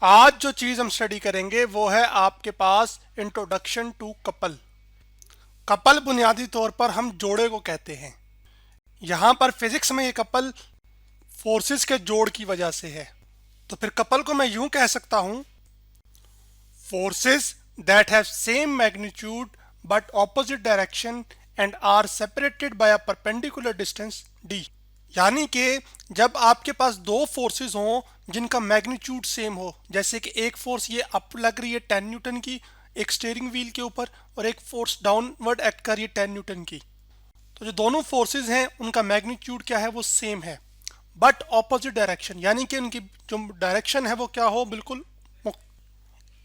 आज जो चीज हम स्टडी करेंगे वो है आपके पास इंट्रोडक्शन टू कपल। कपल बुनियादी तौर पर हम जोड़े को कहते हैं। यहाँ पर फिजिक्स में ये कपल फोर्सेस के जोड़ की वजह से है। तो फिर कपल को मैं यूं कह सकता हूं, forces that have same magnitude but opposite direction and are separated by a perpendicular distance D. यानी कि जब आपके पास दो फोर्सेस हों जिनका मैग्नीट्यूड सेम हो, जैसे कि एक फोर्स ये अप लग रही है 10 न्यूटन की एक स्टीयरिंग व्हील के ऊपर और एक फोर्स डाउनवर्ड एक्ट कर रही है 10 न्यूटन की, तो जो दोनों फोर्सेस हैं उनका मैग्नीट्यूड क्या है, वो सेम है बट ऑपोजिट डायरेक्शन, यानी कि उनकी जो डायरेक्शन है वो क्या हो, बिल्कुल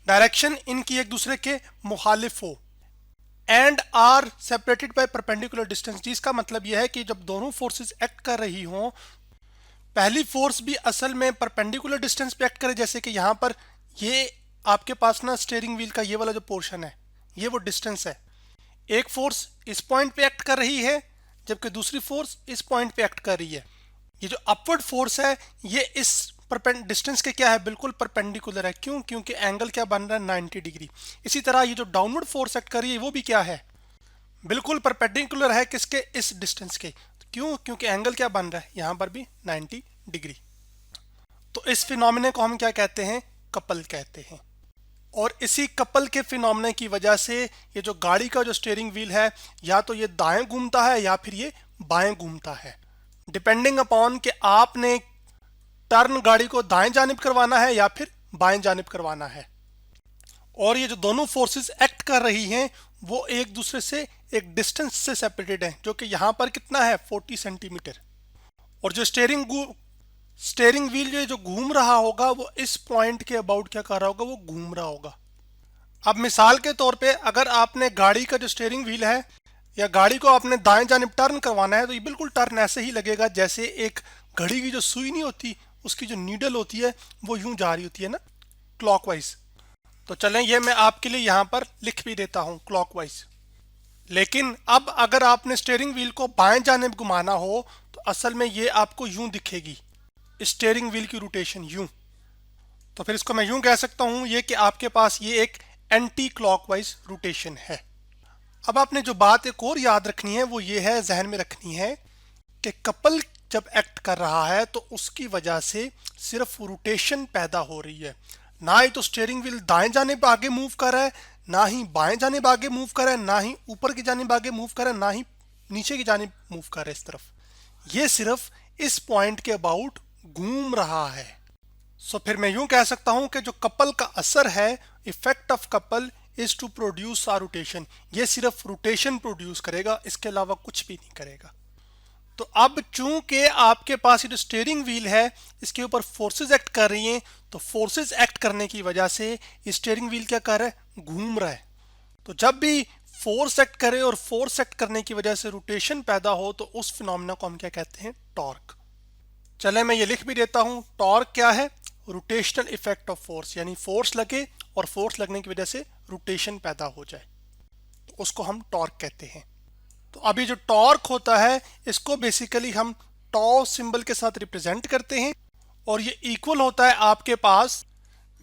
डायरेक्शन इनकी एक दूसरे के मुखालिफ हो। And are separated by perpendicular distance, जिसका मतलब यह है कि जब दोनों फोर्सेस एक्ट कर रही हों, पहली फोर्स भी असल में परपेंडिकुलर डिस्टेंस पे एक्ट करे, जैसे कि यहाँ पर ये आपके पास ना स्टीयरिंग व्हील का ये वाला जो पोर्शन है ये वो डिस्टेंस है। एक फोर्स इस पॉइंट पे एक्ट कर रही है जबकि दूसरी फोर्स इस पॉइंट पे एक्ट कर रही है। ये जो अपवर्ड फोर्स है ये इस डिस्टेंस के क्या है, बिल्कुल परपेंडिकुलर है। क्यों? क्योंकि एंगल क्या बन रहा है, 90 डिग्री। इसी तरह ये जो डाउनवर्ड फोर्स एक्ट कर रही है वो भी क्या है, बिल्कुल परपेंडिकुलर है किसके, इस डिस्टेंस के। क्यों? क्योंकि एंगल क्या बन रहा है यहाँ पर भी 90 डिग्री। तो इस फिनोमिना को हम क्या कहते हैं, कपल कहते हैं। और इसी कपल के फिनोमिना की वजह से ये जो गाड़ी का जो स्टीयरिंग व्हील है या तो ये दाएं घूमता है या फिर ये बाएं घूमता है, डिपेंडिंग अपॉन कि आपने टर्न गाड़ी को दाएं जानिब करवाना है या फिर बाएं जानिब करवाना है। और ये जो दोनों फोर्सेस एक्ट कर रही हैं वो एक दूसरे से एक डिस्टेंस से सेपरेटेड हैं, जो कि यहाँ पर कितना है, 40 सेंटीमीटर। और जो स्टेयरिंग व्हील जो घूम रहा होगा वो इस पॉइंट के अबाउट क्या कर रहा होगा, वो घूम रहा होगा। अब मिसाल के तौर पे अगर आपने गाड़ी का जो स्टीयरिंग व्हील है या गाड़ी को आपने दाएं जानिब टर्न करवाना है तो ये बिल्कुल टर्न ऐसे ही लगेगा जैसे एक घड़ी की जो सुई नहीं होती उसकी जो नीडल होती है वो यूं जा रही होती है ना, क्लॉकवाइज। तो चलें ये मैं आपके लिए यहाँ पर लिख भी देता हूँ क्लॉकवाइज। लेकिन अब अगर आपने स्टीयरिंग व्हील को बाएं जानिब घुमाना हो तो असल में ये आपको यूं दिखेगी, स्टीयरिंग व्हील की रोटेशन यूं। तो फिर इसको मैं यूं कह सकता हूं ये कि आपके पास ये एक एंटी क्लॉकवाइज रोटेशन है। अब आपने जो बात एक और याद रखनी है वो ये है, जहन में रखनी है कि कपल जब एक्ट कर रहा है तो उसकी वजह से सिर्फ रोटेशन पैदा हो रही है, ना ही तो स्टीयरिंग व्हील दाएं जानिब आगे मूव कर रहा है, ना ही बाएं जानिब आगे मूव कर रहा है, ना ही ऊपर की जानिब आगे मूव कर रहा है, ना ही नीचे की जानिब मूव कर रहा है इस तरफ। ये सिर्फ इस पॉइंट के अबाउट घूम रहा है। सो फिर मैं यूं कह सकता हूं कि जो कपल का असर है, effect of couple is to produce a rotation, ये सिर्फ रोटेशन प्रोड्यूस करेगा, इसके अलावा कुछ भी नहीं करेगा। तो अब चूंकि आपके पास ये जो स्टीयरिंग व्हील है इसके ऊपर फोर्सेस एक्ट कर रही हैं, तो फोर्सेस एक्ट करने की वजह से ये स्टीयरिंग व्हील क्या कर रहा है, घूम रहा है। तो जब भी फोर्स एक्ट करे और फोर्स एक्ट करने की वजह से रोटेशन पैदा हो तो उस फिनोमिना को हम क्या कहते हैं, टॉर्क। चले मैं ये लिख भी देता हूं, टॉर्क क्या है, रोटेशनल इफेक्ट ऑफ फोर्स, यानी फोर्स लगे और फोर्स लगने की वजह से रोटेशन पैदा हो जाए तो उसको हम टॉर्क कहते हैं। तो अभी जो टॉर्क होता है इसको बेसिकली हम टॉ सिंबल के साथ रिप्रेजेंट करते हैं और ये इक्वल होता है आपके पास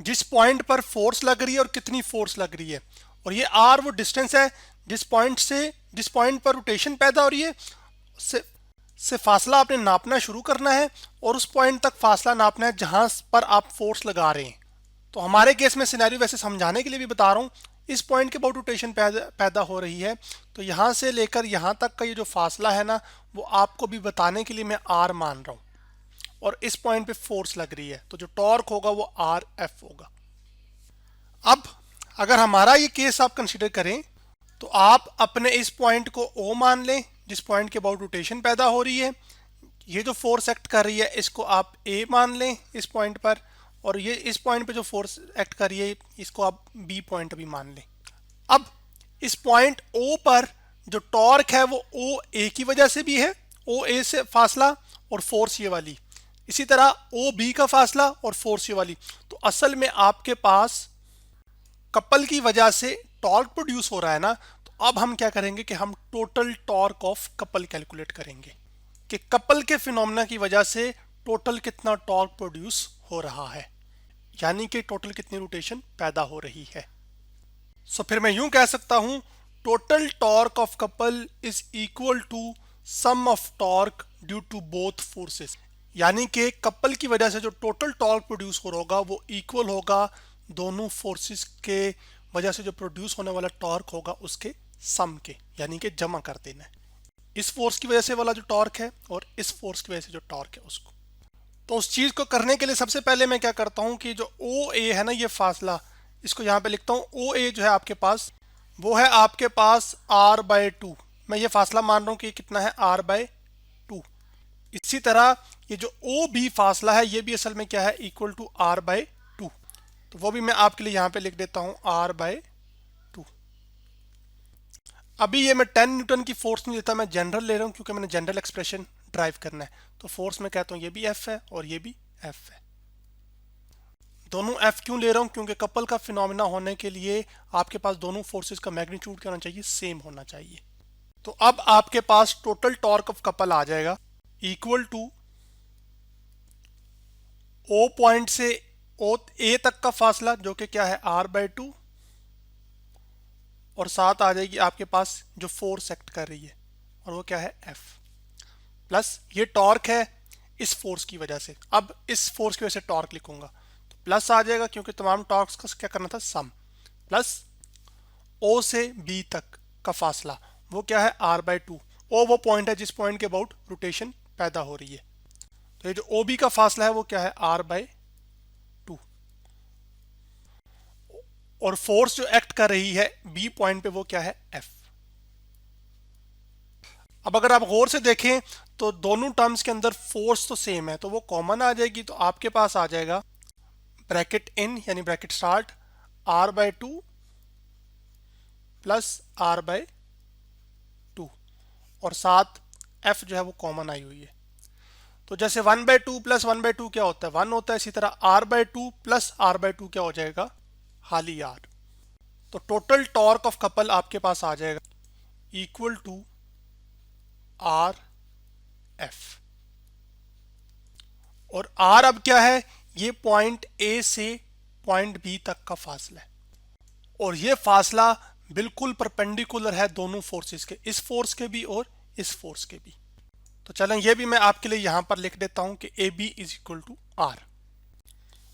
जिस पॉइंट पर फोर्स लग रही है और कितनी फोर्स लग रही है, और ये आर वो डिस्टेंस है जिस पॉइंट पर रोटेशन पैदा हो रही है से फासला आपने नापना शुरू करना है और उस पॉइंट तक फासला नापना है जहां पर आप फोर्स लगा रहे हैं। तो हमारे केस में सिनेरियो वैसे समझाने के लिए भी बता रहा हूँ, इस पॉइंट के अबाउट रोटेशन पैदा हो रही है, तो यहाँ से लेकर यहाँ तक का ये जो फासला है ना वो आपको भी बताने के लिए मैं आर मान रहा हूँ, और इस पॉइंट पे फोर्स लग रही है तो जो टॉर्क होगा वो आर एफ होगा। अब अगर हमारा ये केस आप कंसिडर करें तो आप अपने इस पॉइंट को ओ मान लें जिस पॉइंट के अबाउट रोटेशन पैदा हो रही है, ये जो फोर्स एक्ट कर रही है इसको आप ए मान लें इस पॉइंट पर, और ये इस पॉइंट पे जो फोर्स एक्ट कर रही है इसको आप बी पॉइंट भी मान लें। अब इस पॉइंट ओ पर जो टॉर्क है वो ओ ए की वजह से भी है, ओ ए से फासला और फोर्स ये वाली, इसी तरह ओ बी का फासला और फोर्स ये वाली। तो असल में आपके पास कपल की वजह से टॉर्क प्रोड्यूस हो रहा है ना, तो अब हम क्या करेंगे कि हम total torque of couple calculate करेंगे कि कपल के फिनोमिना की वजह से टोटल कितना टॉर्क प्रोड्यूस हो रहा है। यानी कि टोटल कितनी रोटेशन पैदा हो रही है। सो फिर मैं यूं कह सकता हूं, total torque of couple is equal to sum of torque due to both forces. यानी कि कपल की वजह से जो टोटल टॉर्क प्रोड्यूस हो रहा होगा वो इक्वल होगा दोनों फोर्सेस के वजह से जो प्रोड्यूस होने वाला टॉर्क होगा उसके सम के, यानी कि जमा कर देना है इस फोर्स की वजह से वाला जो टॉर्क है और इस फोर्स की वजह से जो टॉर्क है उसको। तो उस चीज को करने के लिए सबसे पहले मैं क्या करता हूं कि जो ओ ए है ना, ये फासला, इसको यहां पे लिखता हूं। ओ ए जो है आपके पास, वो है आपके पास r/2। मैं ये फासला मान रहा हूं कि कितना है, r/2। इसी तरह ये जो ओ बी फासला है ये भी असल में क्या है, इक्वल टू r/2। तो वो भी मैं आपके लिए यहां पे लिख देता हूं r/2। अभी ये मैं 10 न्यूटन की फोर्स नहीं देता, मैं जनरल ले रहा हूं क्योंकि मैंने जनरल एक्सप्रेशन ड्राइव करना है। तो फोर्स में कहता हूं ये भी F है और ये भी F है। दोनों F क्यों ले रहा हूं, क्योंकि कपल का फिनोमिना होने के लिए आपके पास दोनों फोर्सेस का मैग्नीट्यूड क्या होना चाहिए, सेम होना चाहिए। तो अब आपके पास टोटल टॉर्क ऑफ कपल आ जाएगा इक्वल टू O पॉइंट से O A तक का फासला जो कि क्या है r/2, और साथ आ जाएगी आपके पास जो फोर्स एक्ट कर रही है और वो क्या है, F, प्लस ये टॉर्क है इस फोर्स की वजह से। अब इस फोर्स की वजह से टॉर्क लिखूंगा तो प्लस आ जाएगा क्योंकि तमाम टॉर्क्स का क्या करना था, सम, प्लस O से B तक का फासला वो क्या है, r/2। O वो पॉइंट है जिस पॉइंट के अबाउट रोटेशन पैदा हो रही है। तो ये जो OB का फासला है वो क्या है, r/2। और फोर्स जो एक्ट कर रही है B पॉइंट पे वो क्या है, F। अब अगर आप गौर से देखें तो दोनों टर्म्स के अंदर फोर्स तो सेम है, तो वो कॉमन आ जाएगी। तो आपके पास आ जाएगा ब्रैकेट इन यानी bracket start r/2 plus r/2 और साथ F जो है वो कॉमन आई हुई है। तो जैसे 1/2 प्लस 1/2 क्या होता है, 1 होता है, इसी तरह r/2 प्लस r/2 क्या हो जाएगा, खाली r। तो टोटल टॉर्क ऑफ कपल आपके पास आ जाएगा इक्वल टू r/f। और r अब क्या है, ये पॉइंट A से पॉइंट B तक का फासला है और ये फासला बिल्कुल परपेंडिकुलर है दोनों फोर्सेस के, इस फोर्स के भी और इस फोर्स के भी। तो चलें ये भी मैं आपके लिए यहां पर लिख देता हूं कि AB is equal to R।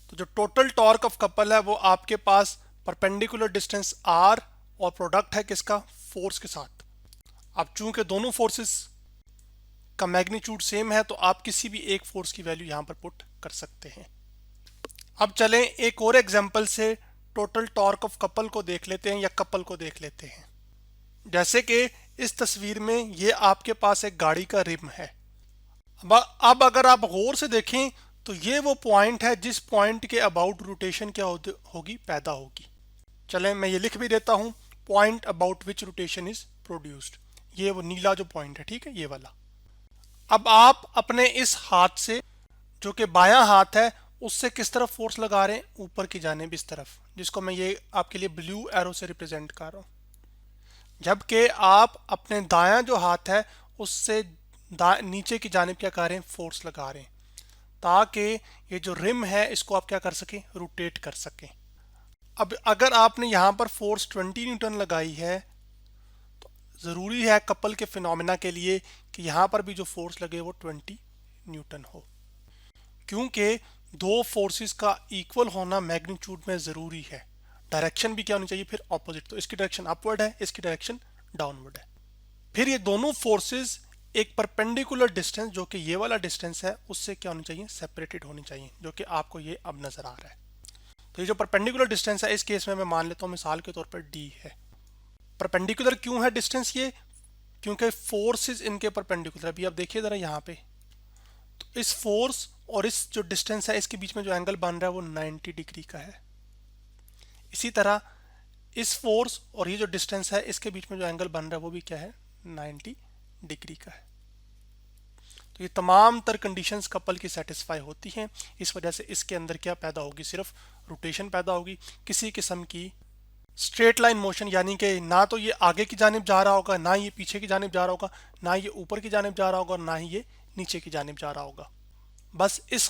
तो जो टोटल टॉर्क ऑफ कपल है वो आपके पास परपेंडिकुलर डिस्टेंस R और प्रोडक्ट है किसका, फोर्स के साथ। अब चूंकि दोनों फोर्सेस का मैग्नीट्यूड सेम है तो आप किसी भी एक फोर्स की वैल्यू यहां पर पुट कर सकते हैं। अब चलें एक और एग्जांपल से टोटल टॉर्क ऑफ कपल को देख लेते हैं या कपल को देख लेते हैं। जैसे कि इस तस्वीर में ये आपके पास एक गाड़ी का रिम है। अब अगर आप गौर से देखें तो ये वो पॉइंट है जिस पॉइंट के अबाउट रोटेशन क्या होगी, पैदा होगी। चलें मैं ये लिख भी देता हूं, point about which rotation is produced. ये वो नीला जो पॉइंट है, ठीक है, ये वाला। अब आप अपने इस हाथ से जो कि बायां हाथ है उससे किस तरफ फोर्स लगा रहे हैं, ऊपर की जानिब इस तरफ, जिसको मैं ये आपके लिए ब्लू एरो से रिप्रेजेंट कर रहा हूं। जबकि आप अपने दायां जो हाथ है उससे नीचे की जानिब क्या कर रहे हैं, फोर्स लगा रहे हैं, ताकि ये जो रिम है इसको आप क्या कर सकें, रोटेट कर सकें। अब अगर आपने यहाँ पर फोर्स 20 न्यूटन लगाई है तो ज़रूरी है कपल के फिनोमिना के लिए कि यहाँ पर भी जो फोर्स लगे वो 20 न्यूटन हो, क्योंकि दो फोर्सेस का इक्वल होना मैग्नीट्यूड में ज़रूरी है। डायरेक्शन भी क्या होनी चाहिए फिर, ऑपोजिट। तो इसकी डायरेक्शन अपवर्ड है, इसकी डायरेक्शन डाउनवर्ड है। फिर ये दोनों फोर्सेस एक परपेंडिकुलर डिस्टेंस जो कि ये वाला डिस्टेंस है उससे क्या होनी चाहिए, सेपरेटेड होनी चाहिए, जो कि आपको ये अब नजर आ रहा है। तो ये जो परपेंडिकुलर डिस्टेंस है इस केस में मैं मान लेता हूँ मिसाल के तौर पर D है। परपेंडिकुलर क्यों है डिस्टेंस ये, क्योंकि फोर्सेस इनके परपेंडिकुलर। अभी आप देखिए जरा यहाँ पे, तो इस फोर्स और इस जो डिस्टेंस है इसके बीच में जो एंगल बन रहा है वो 90 डिग्री का है। इसी तरह इस फोर्स और ये जो डिस्टेंस है इसके बीच में जो एंगल बन रहा है वो भी क्या है, 90 डिग्री का है। तो ये तमाम तर कंडीशंस कपल की सेटिस्फाई होती हैं। इस वजह से इसके अंदर क्या पैदा होगी, सिर्फ रोटेशन पैदा होगी, किसी किस्म की स्ट्रेट लाइन मोशन, यानी कि ना तो ये आगे की जानिब जा रहा होगा, ना ये पीछे की जानिब जा रहा होगा, ना ये ऊपर की जानिब जा रहा होगा और ना ही ये नीचे की जानिब जा रहा होगा। बस इस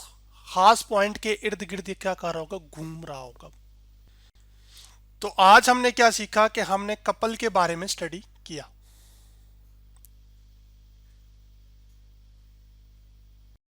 खास पॉइंट के इर्द गिर्द ये क्या कर रहा होगा, घूम रहा होगा। तो आज हमने क्या सीखा कि हमने कपल के बारे में स्टडी किया।